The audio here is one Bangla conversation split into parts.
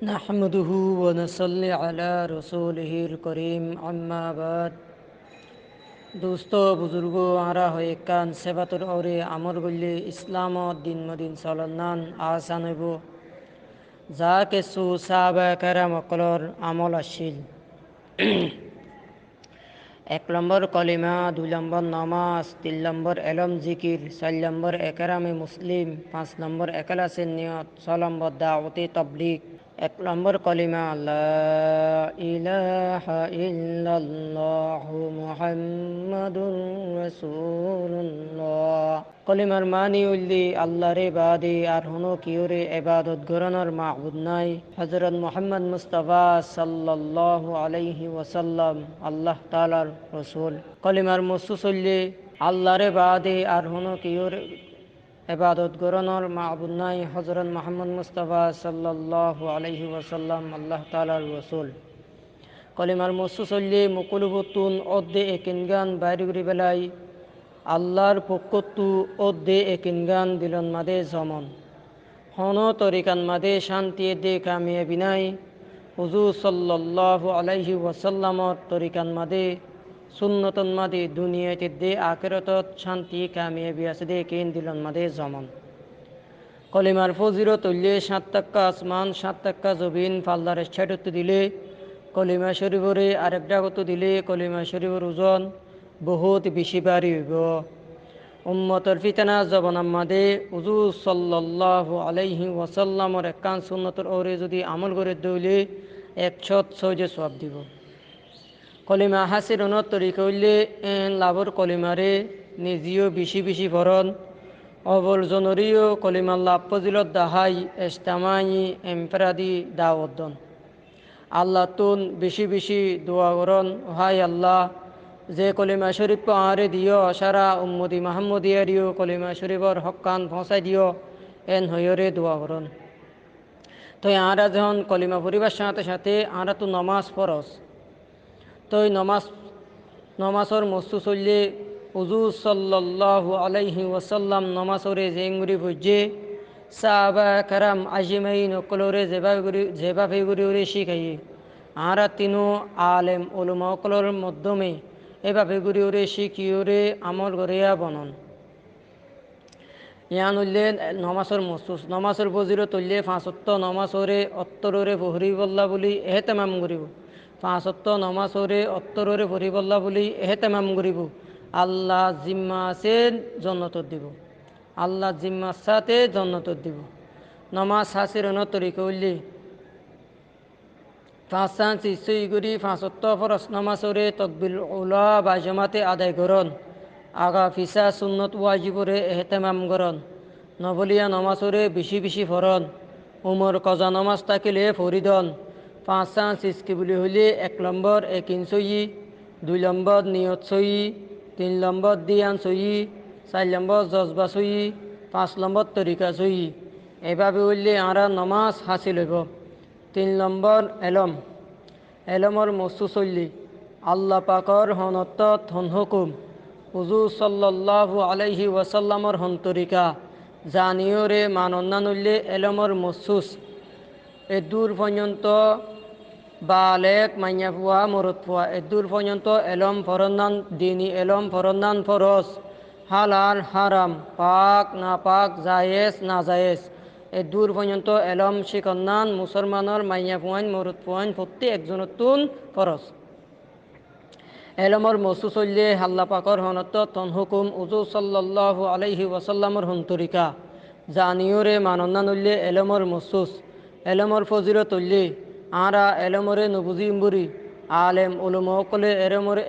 نحمده ونصلي على رسوله الكريم أما بعد دوستو بزرگو آرا ہوئے کان سبتر اوری عمر گلی اسلام و دین مدین سالنان آسان بو যাকে সু সাহাবা কেরাম অকলর আমল আসিল। 1 নম্বর কলিমা, 2 নম্বর নামাজ, 3 নম্বর এলম জিকির, 4 নম্বর একরামে মুসলিম, 5 নম্বর এখলাসের নিয়ত, 6 নম্বর দাওয়াতে তাবলীগ। 1 নম্বর কলিমা লা ইলাহা ইল্লাল্লাহু মুহাম্মাদুর রাসূলুল্লাহ। কলিমার মানি উল্লি আল্লাহরে বাদে আর হনো কিওরে ইবাদত গরনার মাবুদ নাই। হযরত মুহাম্মদ মুস্তাফা সাল্লাল্লাহু আলাইহি ওয়াসাল্লাম আল্লাহ তাআলার রাসূল। কলিমার মসুস উল্লি আল্লাহরে বাদে আর হনো কিওরে ইবাদত গরনার মাবুদ নাই। হযরত মুহাম্মদ মুস্তাফা সাল্লাল্লাহু আলাইহি ওয়াসাল্লাম আল্লাহ তাআলার রাসূল। কলিমার মসুস উল্লি মুকুলবতুন অদ্দে একিনগান বাইরে ঘুরি বেলাই আল্লাহর পক্ষতু অদ্দে একিনগান দিলন মাদে জমন হন তরিকান মাদে শান্তি দে কামিয়াবি নাই। হুজুর সাল্লাল্লাহু আলাইহি ওয়াসাল্লামর তরিকান মাদে সুন্নতন মাদে দুনিয়াতে দে আখিরাতত শান্তি কামিয়াবি আছে দে কেন দিলন মাদে জমন। কলিমার ফজিরত উল্লে 7 টাক্কা আসমান 7 টাক্কা জবিন ফাল্লার ছেড়তে দিলে কলিমা শরীফরে আরেক ডাগত দিলে কলিমা শরীফর ওজন বহুত বেশি বাড়ি হইব। উম্মতর ফিতনা জবানার মাদে হুজুর সাল্লাল্লাহু আলাইহি ওয়াসাল্লামর একান সুন্নতর ওরে যদি আমল করে দইলে 106 সওয়াব দিব। কলিমা হাসির অনত তরিকা হইলে লাভর কলিমারে নিজেও বেশি বেশি ফরন অবল জনরিও কলিমা লাভ ফজিলত দাহাই ইস্তামাই এমফরাদি দাওয়াতন। আল্লাহ তুন বেশি বেশি দোয়া করন, হাই আল্লাহ যে কলিমা শরীফ আরে দিও সারা উম্মতি মাহমুদিয়ারিও কলিমা শরীফর হকান পৌঁছাই দিও এন হইরে দোয়া করন। তো আরা যখন কলিমা পরিবার সাথে সাথে আরা তো নমাজ ফরজ। তো নমাজর মস্তু চললে হুজুর সাল্লাল্লাহু আলাইহি ওয়াসাল্লাম নমাজরে জেঙ্গুরি বুঝে সাহাবা কারাম আজমাইন অকলরে যেভাবে গুরি শিখাই আরা তিনও আলেম উলামা অকলর মাধ্যমে এভাবে গুরি ওরে শিখিওরে আমল করিয়া বনন। ইয়ান উল্লে নমাজর মস্তুস নমাজর ফজিলত উল্লে 5 ওয়াক্ত নমাজরে অত্তরে পড়িবল্লা বলি এহতেমাম করিব। 5 ওয়াক্ত নমাজরে অত্তরে পড়িবল্লা বলি এহতেমাম করিব। আল্লাহ জিম্মা আছে জন্নত দিব। আল্লাহ জিম্মার সাথে জন্নত দিব। নমাজ হাসির তরিকা উল্লি 5 চিসই করি 5 ওয়াক্ত ফরজ নমাজরে তকবির উলা বা জামাতে আদায় করন। আগা ফিসা সুন্নত ওয়াজিবরে এহতেমাম করন। নবলিয়া নমাজরে বেশি বেশি ফরন। উমর কজা নমাজ থাকিলে ফরিদন। 5 চিসকি বলি হইলে 1 নম্বর একিন সই, 2 নম্বর নিয়ত সই, 3 নম্বর দিয়ান সই, 4 নম্বর জজবা সই, 5 নম্বর তরিকা সই। এভাবে হইলে আরা নমাজ হাসিল হইব। 3 নম্বর এলমর মস্তু চললি আল্লাহ পাকর হনত হন হুকুম হুজুর সাল্লাল্লাহু আলাইহি ওয়াসাল্লামর হন তরিকা জানিওরে মানন্নানুল্লে এলমর মসুস এদূর পর্যন্ত বালেক মাইয়া ফুয়া মরত ফুয়া এদূর পর্যন্ত এলম ফরন্নান দিনী এলম ফরন্নান ফরজ হালাল হারাম পাক না পাক জায়েজ না জায়েজ এদূর পর্যন্ত এলম শিকন্নান মুসলমানের মাইয়া ফুয়াইন মরত ফুয়াইন প্রত্যেক একজনের তুন ফরজ। এলমর মসু চললে হাল্লা পাকর হনত তন হুকুম হুজুর সাল্লাল্লাহু আলাইহি ওয়াসাল্লামর হন তরিকা জানিওরে মানন্নানুল্লে এলমর মসুস। এলমর ফজিলত উল্লে আরা এলমরে নবুজিম বুড়ি আলেম উলুমা কলে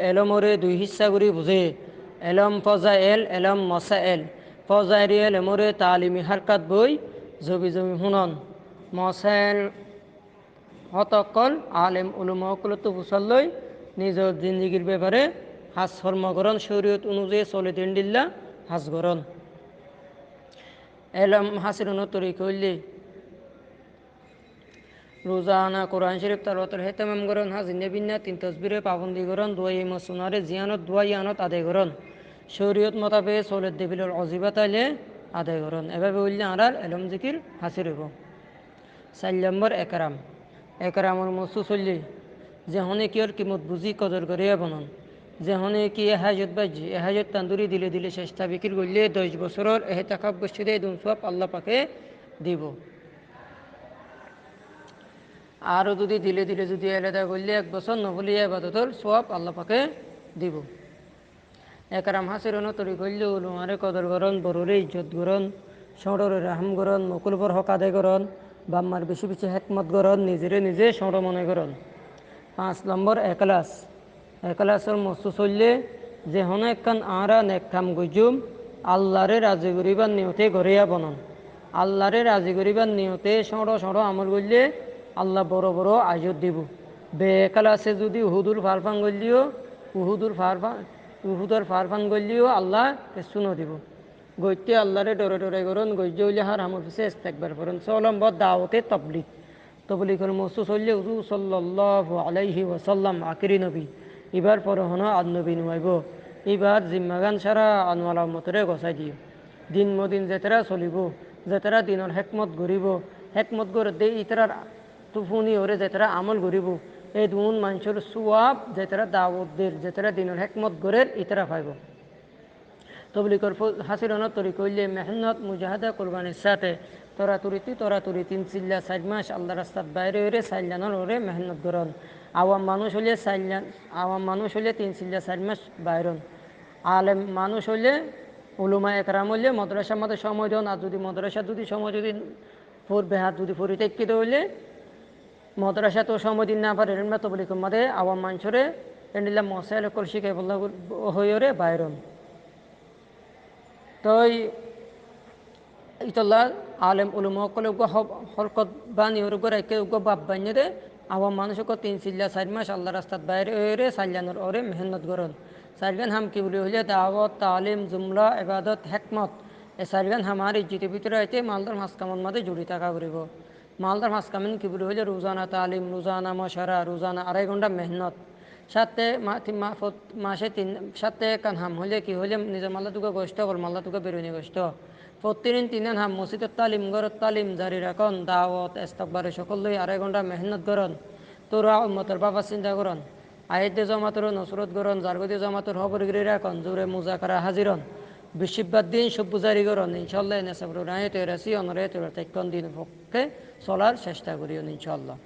এলমরে 2 হিস্সা করি বুঝে। এলম ফজাইল এলম মসাইল। ফজাইল এলমরে তালিমি হারকাত বই জবি জমি হুনন। মসাইল হতকল আলেম উলুমা কলে তো বুঝাল্লই নিজের জিন্দিগির ব্যাপারে হাজ কর্মকরণ শরীয়ত অনুযায়ী চলে দিল্লা হাজ করণ। এলম হাসির তরিকা হইলে রোজানা কোরআন শরীফ তালাওয়াতের হেতেমাম করন, হাজ নেবিনা 3 তসবিরে পাবন্দি করন, দোয়াই মসুনারে জিয়ানত দোয়াই আনত আদায় করন, শরীয়ত মোতাবেক চলে দেবিলর অজিবাত আইলে আদায় করন। এভাবে বললে আর এলম জিকির হাসির হইব। 4 নম্বর একরাম একরামর মসু চললে যে হনে কি ওর কিমত বুঝি কদর করে বনন যে হনে কি এহাজত বাজি এহাজত তান্দুরি দিলে দিলে চেষ্টা বিক্রি করলে 10 বছরের এহতাকাব বসে দুন সব আল্লাহ পাকে দিব আরও যদি দিলে দিলে যদি আলাদা করলে 1 বছর নহলে আবাদতর সব আল্লাহ পাকে দিব একরাম হাসিরন তরি করলে উলুমারে কদর করন বড়রে ইজ্জত করন সড়রে রাহম করন মকুলবর হক আদায় করন বাম্মার বেশি বেশি হেকমত করন নিজেরে নিজে সড় মনে করন 5 নম্বর একলাস একলাসের মস্তু চললে যে হন একখান আরা নেক কাম গুজুম আল্লাহরে রাজি করিবার নিয়তে গড়িয়া বনন আল্লাহরে রাজি করিবার নিয়তে সড় সড় আমল করলে আল্লাহ বড় বড় আজত দিব বেকালাসে যদি উহুদুর ফারফান করলিও উহুদর ফারফান করলিও আল্লাহ শুনো দিব গইতে আল্লাহরে ডরে ডরে করুন গজ্য হইলে হার আমার পিছিয়ে একবার করুন 6 নম্বর দাওয়াতে তবলিক তবলিগের মস্তু চললে হুজুর সাল্লাল্লাহু আলাইহি ওয়াসাল্লাম আখিরি নবী এবার পর হন আদ নবী নুয়াইব এবার জিম্মাগান সারা আনোয়ালা মতরে গছাই দিও দিন মদিন যেতেরা চলিব যেতেরা দিনের হেকমত গড়িব হেকমত গড়ে দে ইতারার তুফুনি ওরে যেতেরা আমল গড়িব এই দুন মানুষের সুয়াব যেতেরা দাওয়াতদের যেতেরা দিনের হেকমত গড়ের ইতারা পাইব তবলিগর হাসিরানোর তরি করলে মেহনত মুজাহাদা কোরবানির সাথে তরাতুরি 3 চিল্লা 4 মাস আল্লাহ রাস্তার বাইরে ওরে সাইলানোর ওরে মেহনত করন আওয়াম মানুষ হলে 3 চিল্লা 4 মাস বাইরন আলেম মানুষ হলে উলুমা একরাম হলে মাদ্রাসার মধ্যে সময় দেন আর যদি মাদ্রাসা যদি সময় যদি বেহাত যদি পরিত্যাগিত হইলে মাদ্রাসা তো সময় দিন না পারে এরমা তবলিগের মধ্যে আওয়াম মানুষরে এন্ডিল্লা মশাইল কল শিখে বললা হয়ে বাইরন তই ইতল্লা আলেম উলুম সকলে হরকত বানি ওর একে বাপ বানিয়ে দে আওয়াম মানুষকে 3 চিল্লা 4 মাস আল্লাহ রাস্তার বাইরে ওরে সাইলানোর ওরে মেহনত করন সাইলগান হাম কি বলি হইলে দাওয়াত তালিম জুমলা ইবাদত হেকমত এই সাইলগান হামার ইজ্জতের ভিতরে আইতে মালদার মাসকামর মধ্যে জড়ি থাকা করিব মালদার মাসকামিন কি বলি হইলে রোজানা তালিম রোজানা মশারা রোজানা 2.5 ঘন্টা মেহনত সাথে মাসে 7 কান হাম হলে কি হলে নিজের মাল্লা তুকে গোষ্ঠ বল মাল্লা তুকে বেরোনি গোষ্ঠ প্রতিদিন 3 হাম মসজিদের তালিম গড়ত তালিম জারি রাখন দাওয়াত ইস্তাকবারে সকল লই 2.5 ঘন্টা মেহনত করন তোরা উম্মতের বাবা চিন্তা করন আয়েদে জমাতর নসরত করন জারগদি জমাতর খবরগিরি রাখন জোরে মুজাকারা হাজিরন বিশিববাদ দিন সব জারি করন ইনশাল্লাহ নেশাবর রায় তেরাসি অনরে তেরা তেকন দিন পক্ষে চলার চেষ্টা করিও ইনশাল্লাহ